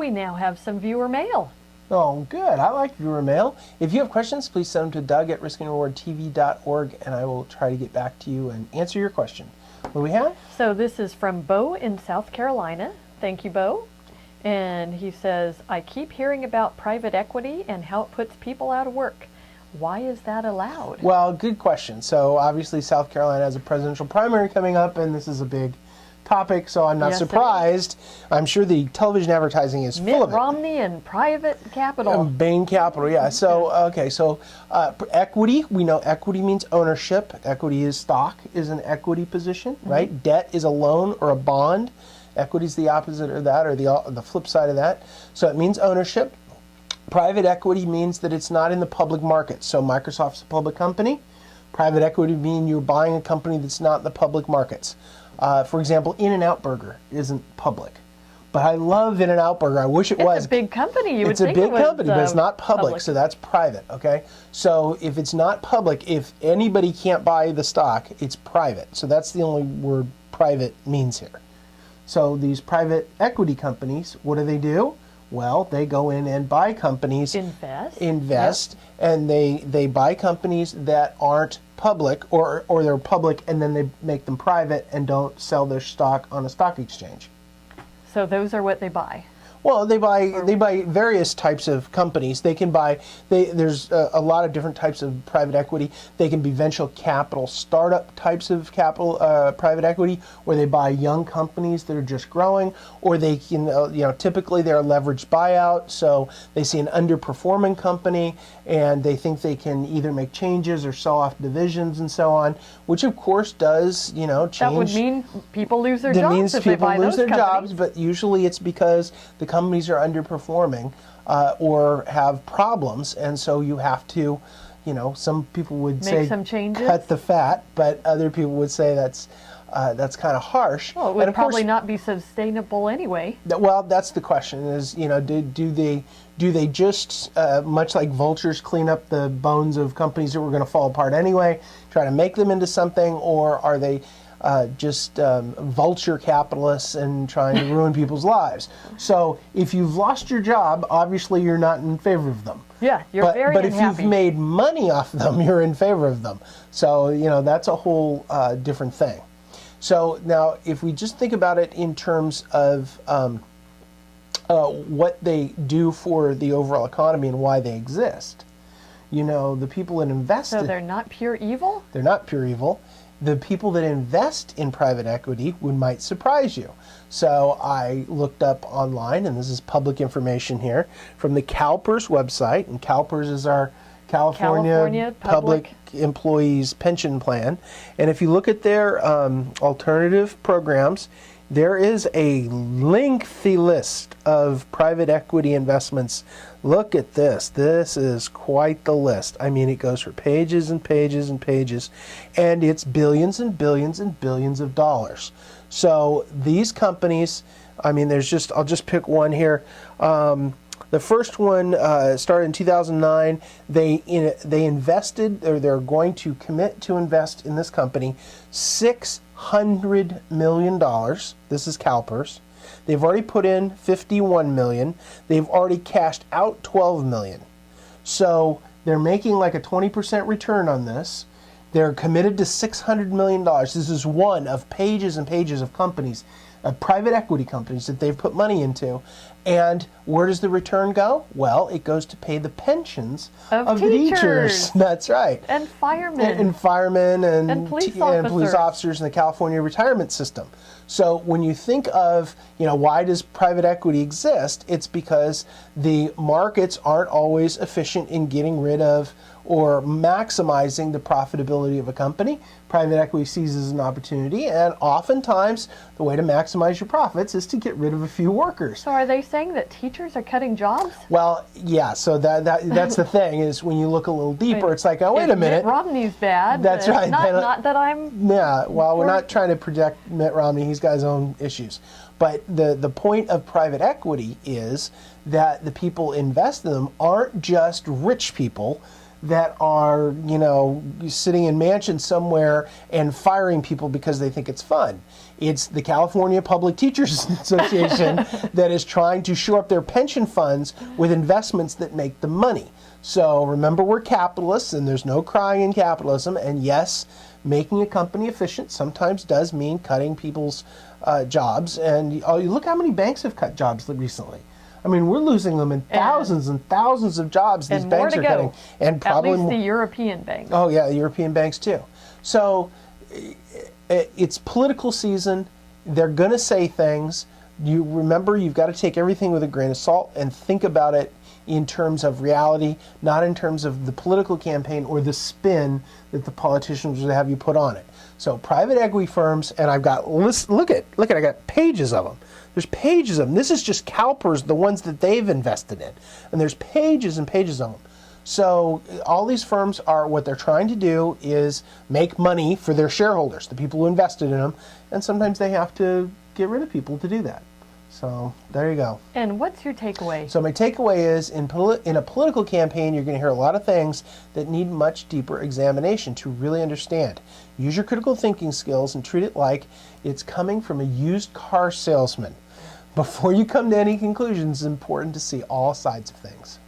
we now have some viewer mail. Oh, good. I like viewer mail. If you have questions, please send them to doug@riskandrewardtv.org, and I will try to get back to you and answer your question. What do we have? So this is from Bo in South Carolina. Thank you, Bo. And he says, I keep hearing about private equity and how it puts people out of work. Why is that allowed? Well, good question. So obviously South Carolina has a presidential primary coming up, and this is a big topic, so I'm not surprised. I'm sure the television advertising is full of it. Mitt Romney and private capital. Bain Capital, yeah. So, okay, so equity, we know equity means ownership. Equity is stock, is an equity position, right? Debt is a loan or a bond. Equity is the opposite of that, or the flip side of that. So it means ownership. Private equity means that it's not in the public market. So Microsoft's a public company. Private equity means you're buying a company that's not in the public markets. For example, In-N-Out Burger isn't public. But I love In-N-Out Burger. I wish it was. It's a big company. It's a big company, but it's not public, so that's private, okay? So if it's not public, if anybody can't buy the stock, it's private. So that's the only word private means here. So these private equity companies, what do? Well, they go in and buy companies. Invest, and they buy companies that aren't public, or they're public and then they make them private and don't sell their stock on a stock exchange. So those are what they buy. Well, they buy various types of companies. They can buy, there's a lot of different types of private equity. They can be venture capital startup types of capital, private equity, where they buy young companies that are just growing, or they can, typically they're a leveraged buyout. So they see an underperforming company and they think they can either make changes or sell off divisions and so on, which of course does, change. That would mean people lose their jobs if they buy those companies. That means people lose their jobs, but usually it's because the companies are underperforming or have problems, and so you have to, some people would say cut the fat, but other people would say that's kind of harsh. Well, it would probably not be sustainable anyway. Well, that's the question: is do they just much like vultures clean up the bones of companies that were going to fall apart anyway, try to make them into something, or are they just vulture capitalists and trying to ruin people's lives? So if you've lost your job, obviously you're not in favor of them. Yeah, you're very unhappy. But if you've made money off them, you're in favor of them. So, that's a whole different thing. So now if we just think about it in terms of what they do for the overall economy and why they exist, the people that invest... So they're not pure evil? They're not pure evil. The people that invest in private equity might surprise you. So I looked up online, and this is public information here, from the CalPERS website, and CalPERS is our California Public Employees Pension Plan. And if you look at their alternative programs, there is a lengthy list of private equity investments. Look at this. This is quite the list. I mean, it goes for pages and pages and pages, and it's billions and billions and billions of dollars. So these companies, I'll just pick one here. The first one started in 2009. They invested, or they're going to commit to invest in this company $600 million. This is CalPERS. They've already put in $51 million. They've already cashed out $12 million. So they're making like a 20% return on this. They're committed to $600 million. This is one of pages and pages of companies, private equity companies that they've put money into. And where does the return go? Well, it goes to pay the pensions of the teachers. That's right. And firemen. And firemen and police officers in the California retirement system. So when you think of, why does private equity exist? It's because the markets aren't always efficient in getting rid of or maximizing the profitability of a company. Private equity sees as an opportunity, and oftentimes the way to maximize your profits is to get rid of a few workers. So are they saying that teachers are cutting jobs? Well, yeah, so that's the thing, is when you look a little deeper, it's like, oh, wait a minute. Mitt Romney's bad. That's right. Not that I'm... Yeah, well, we're not trying to project Mitt Romney. He's got his own issues. But the point of private equity is that the people invest in them aren't just rich people. that are, sitting in mansions somewhere and firing people because they think it's fun. It's the California Public Teachers Association that is trying to shore up their pension funds with investments that make them money. So remember, we're capitalists, and there's no crying in capitalism. And yes, making a company efficient sometimes does mean cutting people's jobs. And look how many banks have cut jobs recently. I mean, we're losing them in thousands and thousands of jobs. These And banks more are to cutting, go. and probably At least the European banks. Oh yeah, the European banks too. So it's political season. They're going to say things. You remember, you've got to take everything with a grain of salt and think about it in terms of reality, not in terms of the political campaign or the spin that the politicians would have you put on it. So private equity firms, and I've got look at I got pages of them. There's pages of them. This is just CalPERS, the ones that they've invested in, and there's pages and pages of them. So all these firms what they're trying to do is make money for their shareholders, the people who invested in them, and sometimes they have to get rid of people to do that. So there you go. And what's your takeaway? So my takeaway is in a political campaign, you're going to hear a lot of things that need much deeper examination to really understand. Use your critical thinking skills and treat it like it's coming from a used car salesman. Before you come to any conclusions, it's important to see all sides of things.